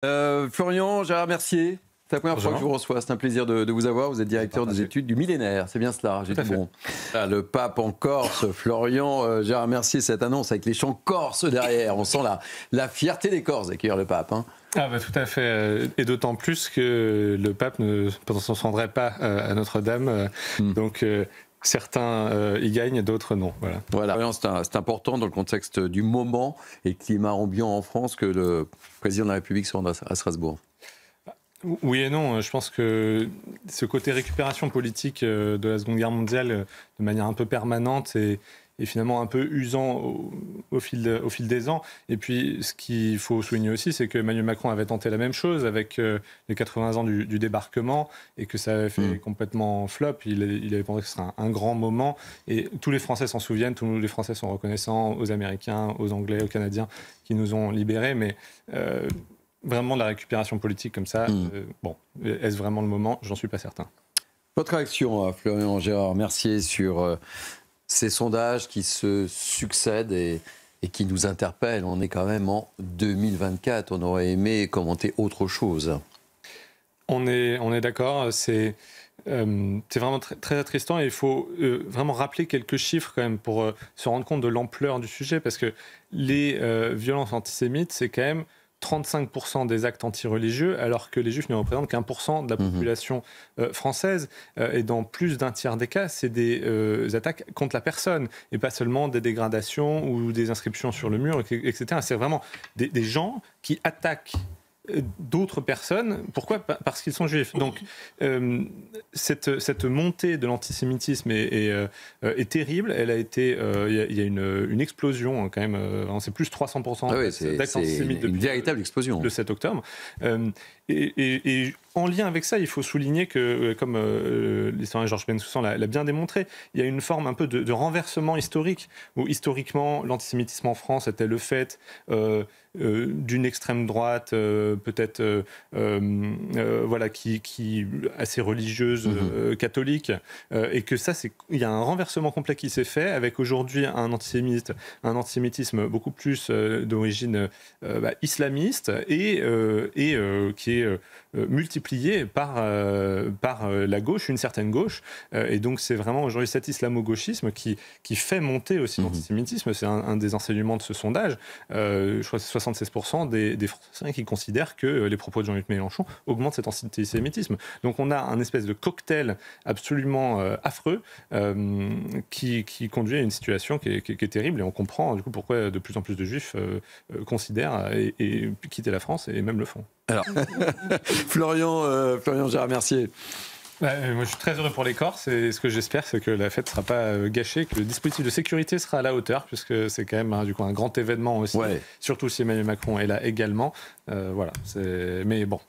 Florian Gérard Mercier, c'est la première fois que je vous reçois, c'est un plaisir de vous avoir. Vous êtes directeur des études du millénaire, c'est bien cela, j'ai tout bon. Là, le pape en Corse, Florian Gérard Mercier, cette annonce avec les chants corses derrière, on sent la fierté des Corses d'accueillir le pape. Hein. Ah bah, tout à fait, et d'autant plus que le pape ne se rendrait pas à Notre-Dame, donc certains y gagnent, d'autres non. Voilà. C'est important dans le contexte du moment et climat ambiant en France que le président de la République se rende à Strasbourg. Oui et non, je pense que ce côté récupération politique de la Seconde Guerre mondiale de manière un peu permanente et finalement un peu usant au fil des ans. Et puis ce qu'il faut souligner aussi, c'est que Emmanuel Macron avait tenté la même chose avec les 80 ans du débarquement et que ça avait fait complètement flop. Il avait pensé que ce serait un grand moment et tous les Français s'en souviennent, tous les Français sont reconnaissants aux Américains, aux Anglais, aux Canadiens qui nous ont libérés, mais vraiment de la récupération politique comme ça, est-ce vraiment le moment? J'en suis pas certain. Votre réaction, Florian Gérard Mercier, sur ces sondages qui se succèdent et qui nous interpellent? On est quand même en 2024, on aurait aimé commenter autre chose. On est d'accord, c'est vraiment très attristant et il faut vraiment rappeler quelques chiffres quand même pour se rendre compte de l'ampleur du sujet, parce que les violences antisémites, c'est quand même 35% des actes antireligieux, alors que les juifs ne représentent qu'1% de la population française. Et dans plus d'un tiers des cas, c'est des attaques contre la personne, et pas seulement des dégradations ou des inscriptions sur le mur, etc. C'est vraiment des gens qui attaquent d'autres personnes. Pourquoi? Parce qu'ils sont juifs. Donc cette montée de l'antisémitisme est terrible. Elle a été, il y a une explosion quand même. C'est plus 300% d'actes antisémites depuis une véritable explosion. Le 7 octobre. Et en lien avec ça, il faut souligner que, comme l'historien Georges Bensoussan l'a bien démontré, il y a une forme un peu de renversement historique, où historiquement, l'antisémitisme en France était le fait d'une extrême droite, peut-être voilà, qui assez religieuse, catholique, et que ça, il y a un renversement complet qui s'est fait, avec aujourd'hui un antisémitisme beaucoup plus d'origine islamiste et qui est multiplié par la gauche, une certaine gauche, et donc c'est vraiment aujourd'hui cet islamo-gauchisme qui fait monter aussi l'antisémitisme. C'est un des enseignements de ce sondage. Je crois que c'est 76% des Français qui considèrent que les propos de Jean-Luc Mélenchon augmentent cet antisémitisme. Donc on a un espèce de cocktail absolument affreux qui conduit à une situation qui est terrible, et on comprend du coup pourquoi de plus en plus de juifs considèrent et quitter la France, et même le font. Alors, Florian Gérard Mercier. Moi, je suis très heureux pour les Corses, et ce que j'espère, c'est que la fête ne sera pas gâchée, que le dispositif de sécurité sera à la hauteur, puisque c'est quand même du coup un grand événement aussi, surtout si Emmanuel Macron est là également. Voilà, mais bon,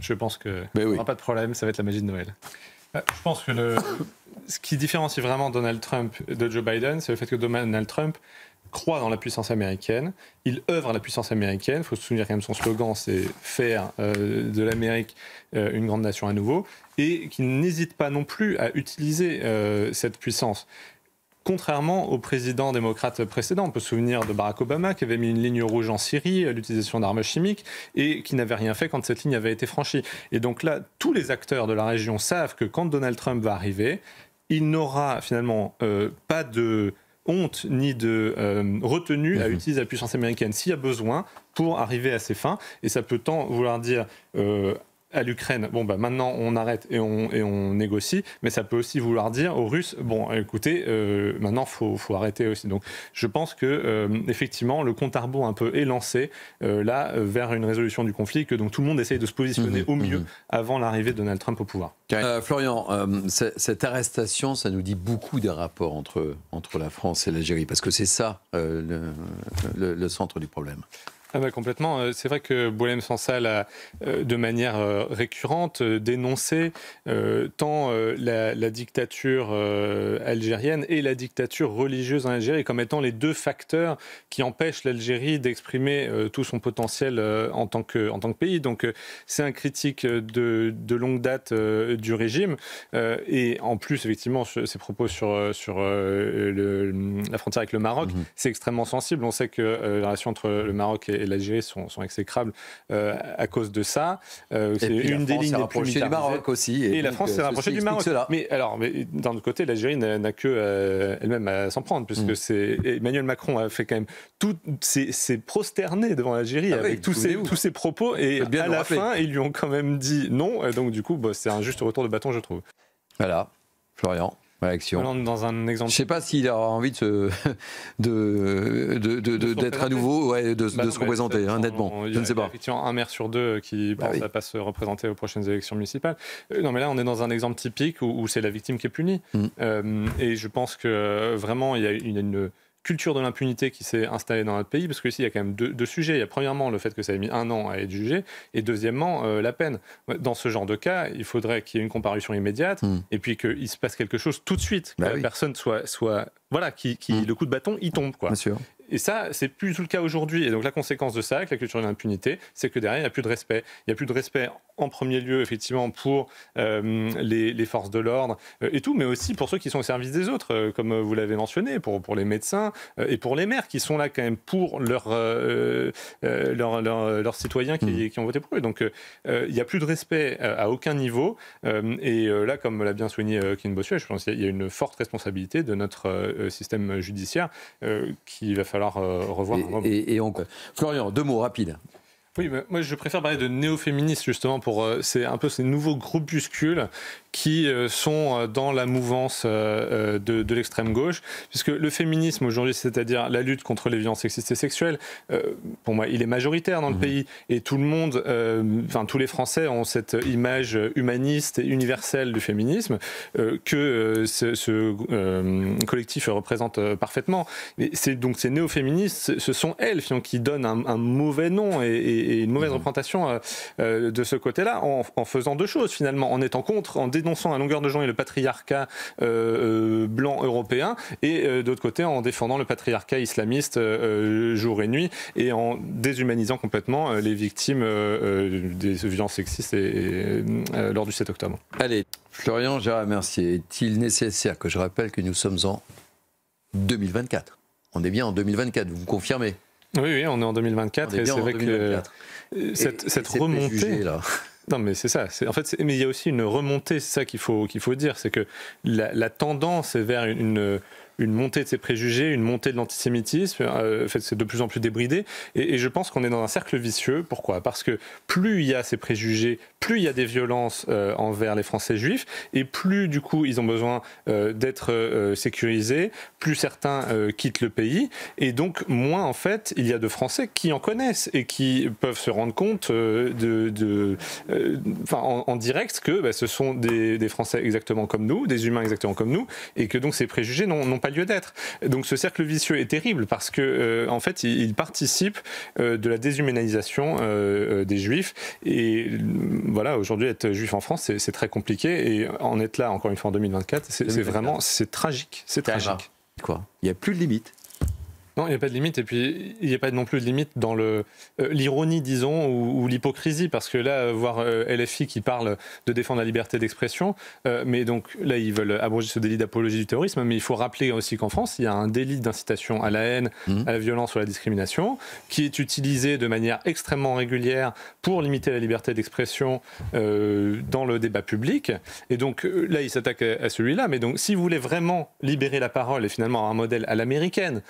je pense qu'il n'y aura pas de problème, ça va être la magie de Noël. Je pense que ce qui différencie vraiment Donald Trump de Joe Biden, c'est le fait que Donald Trump croit dans la puissance américaine, il œuvre à la puissance américaine. Il faut se souvenir quand même, son slogan, c'est faire de l'Amérique une grande nation à nouveau, et qu'il n'hésite pas non plus à utiliser cette puissance. Contrairement au président démocrate précédent, on peut se souvenir de Barack Obama qui avait mis une ligne rouge en Syrie, l'utilisation d'armes chimiques, et qui n'avait rien fait quand cette ligne avait été franchie. Et donc là, tous les acteurs de la région savent que quand Donald Trump va arriver, il n'aura finalement pas de honte ni de retenue à utiliser la puissance américaine s'il y a besoin pour arriver à ses fins. Et ça peut tant vouloir dire à l'Ukraine, bon, maintenant on arrête et on négocie, mais ça peut aussi vouloir dire aux Russes, bon, écoutez, maintenant faut arrêter aussi. Donc je pense que effectivement le compte à rebours un peu est lancé là vers une résolution du conflit, que donc tout le monde essaye de se positionner au mieux avant l'arrivée de Donald Trump au pouvoir. Florian, cette arrestation, ça nous dit beaucoup des rapports entre la France et l'Algérie, parce que c'est ça le centre du problème. Ah bah complètement. C'est vrai que Boualem Sansal a, de manière récurrente, dénoncé tant la dictature algérienne et la dictature religieuse en Algérie comme étant les deux facteurs qui empêchent l'Algérie d'exprimer tout son potentiel en tant que pays. Donc c'est un critique de longue date du régime. Et en plus, effectivement, ses propos sur la frontière avec le Maroc, c'est extrêmement sensible. On sait que la relation entre le Maroc et et l'Algérie sont exécrables à cause de ça. C'est une des lignes les plus militarisées du Maroc aussi. Et la France s'est rapprochée du Maroc. Mais d'un autre côté, l'Algérie n'a que elle-même à s'en prendre, puisque Emmanuel Macron a fait quand même s'est prosterné devant l'Algérie avec tous ses propos, et à la fin, ils lui ont quand même dit non. Et donc du coup, c'est un juste retour de bâton, je trouve. Voilà, Florian. Réaction. Dans un exemple. Je ne sais pas s'il aura envie d'être à nouveau, de se représenter, nettement. Je ne sais pas. Il y a effectivement un maire sur deux qui pense à ne pas se représenter aux prochaines élections municipales. Non, mais là, on est dans un exemple typique où c'est la victime qui est punie. Et je pense que vraiment, il y a une culture de l'impunité qui s'est installée dans notre pays, parce que ici il y a quand même deux sujets. Il y a premièrement le fait que ça ait mis 1 an à être jugé, et deuxièmement la peine. Dans ce genre de cas, il faudrait qu'il y ait une comparution immédiate, et puis qu'il se passe quelque chose tout de suite, que la personne soit voilà, le coup de bâton, il tombe, quoi. Bien sûr. Et ça, c'est plus tout le cas aujourd'hui. Et donc la conséquence de ça, avec la culture de l'impunité, c'est que derrière, il n'y a plus de respect. Il n'y a plus de respect en premier lieu, effectivement, pour les forces de l'ordre et tout, mais aussi pour ceux qui sont au service des autres, comme vous l'avez mentionné, pour les médecins et pour les maires qui sont là quand même pour leurs citoyens qui ont voté pour eux. Donc il n'y a plus de respect à aucun niveau. Et là, comme l'a bien souligné Kevin Bossuet, je pense qu'il y a une forte responsabilité de notre système judiciaire qui va falloir revoir. Florian, 2 mots rapides. Oui, mais moi je préfère parler de néo-féministes justement c'est un peu ces nouveaux groupuscules qui sont dans la mouvance de l'extrême gauche, puisque le féminisme aujourd'hui, c'est-à-dire la lutte contre les violences sexistes et sexuelles, pour moi, il est majoritaire dans le pays, et tout le monde, tous les Français ont cette image humaniste et universelle du féminisme que ce collectif représente parfaitement. Et donc ces néo-féministes, ce sont elles qui donnent un mauvais nom et une mauvaise représentation de ce côté-là, en faisant 2 choses finalement, en étant contre, en dénonçant à longueur de journée le patriarcat blanc européen, et d'autre côté en défendant le patriarcat islamiste jour et nuit, et en déshumanisant complètement les victimes des violences sexistes lors du 7 octobre. Allez, Florian Gérard Mercier, est-il nécessaire que je rappelle que nous sommes en 2024 ? On est bien en 2024, vous me confirmez ? Oui, on est en 2024, et c'est vrai que cette remontée... Là. Non, mais c'est ça. Mais il y a aussi une remontée, c'est ça qu'il faut dire, c'est que la tendance est vers une montée de ces préjugés, une montée de l'antisémitisme. C'est de plus en plus débridé. Et je pense qu'on est dans un cercle vicieux. Pourquoi ? Parce que plus il y a ces préjugés, plus il y a des violences envers les Français juifs, et plus, du coup, ils ont besoin d'être sécurisés, plus certains quittent le pays, et donc moins, en fait, il y a de Français qui en connaissent et qui peuvent se rendre compte en direct que ce sont des Français exactement comme nous, des humains exactement comme nous, et que donc ces préjugés n'ont pas lieu d'être. Donc ce cercle vicieux est terrible parce que en fait il participe de la déshumanisation des juifs, et voilà, aujourd'hui être juif en France c'est très compliqué, et en être là encore une fois en 2024 c'est tragique, c'est tragique. Quoi ? Il n'y a plus de limite. Non, il n'y a pas de limite, et puis il n'y a pas non plus de limite dans l'ironie, disons, ou l'hypocrisie, parce que là, voir LFI qui parle de défendre la liberté d'expression, mais donc là, ils veulent abroger ce délit d'apologie du terrorisme, mais il faut rappeler aussi qu'en France, il y a un délit d'incitation à la haine, à la violence ou à la discrimination, qui est utilisé de manière extrêmement régulière pour limiter la liberté d'expression dans le débat public, et donc là, il s'attaque à celui-là, mais donc si vous voulez vraiment libérer la parole et finalement avoir un modèle à l'américaine,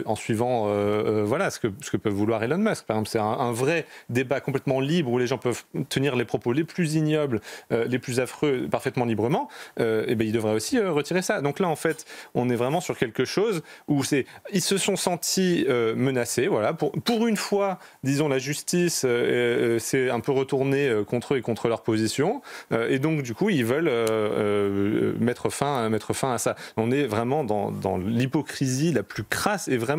en suivant ce que peut vouloir Elon Musk. Par exemple, c'est un vrai débat complètement libre où les gens peuvent tenir les propos les plus ignobles, les plus affreux, parfaitement librement. Ils devraient aussi retirer ça. Donc là, en fait, on est vraiment sur quelque chose où ils se sont sentis menacés. Voilà. Pour une fois, disons, la justice s'est un peu retournée contre eux et contre leur position. Et donc, du coup, ils veulent mettre fin à ça. On est vraiment dans l'hypocrisie la plus crasse, et vraiment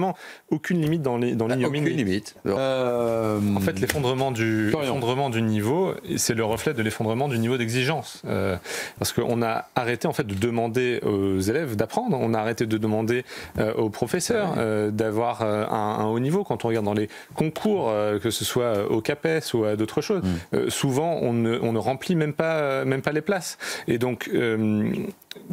aucune limite dans l'ignominie. Aucune limite. En fait, l'effondrement du niveau, c'est le reflet de l'effondrement du niveau d'exigence. Parce qu'on a arrêté en fait de demander aux élèves d'apprendre, on a arrêté de demander aux professeurs d'avoir un haut niveau. Quand on regarde dans les concours, que ce soit au CAPES ou à d'autres choses, souvent on ne remplit même pas les places. Et donc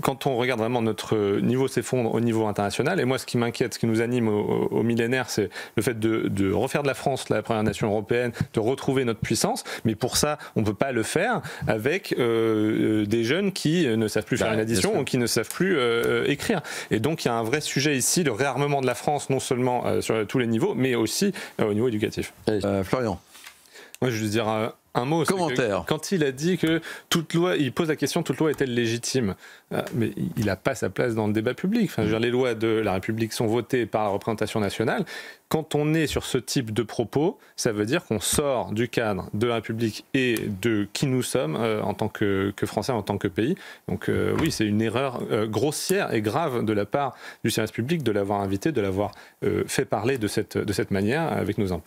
quand on regarde vraiment notre niveau s'effondre au niveau international, et moi ce qui m'inquiète, ce qui nous anime au millénaire, c'est le fait de refaire de la France la première nation européenne, de retrouver notre puissance, mais pour ça on ne peut pas le faire avec des jeunes qui ne savent plus faire une addition ou qui ne savent plus écrire. Et donc il y a un vrai sujet ici, le réarmement de la France, non seulement sur tous les niveaux, mais aussi au niveau éducatif. Florian. Moi je veux dire un mot. Commentaire. Quand il a dit que toute loi, il pose la question, toute loi est-elle légitime ? Mais il n'a pas sa place dans le débat public. Enfin, je veux dire, les lois de la République sont votées par la représentation nationale. Quand on est sur ce type de propos, ça veut dire qu'on sort du cadre de la République et de qui nous sommes en tant que Français, en tant que pays. Donc oui, c'est une erreur grossière et grave de la part du service public de l'avoir invité, de l'avoir fait parler de cette manière avec nos impôts.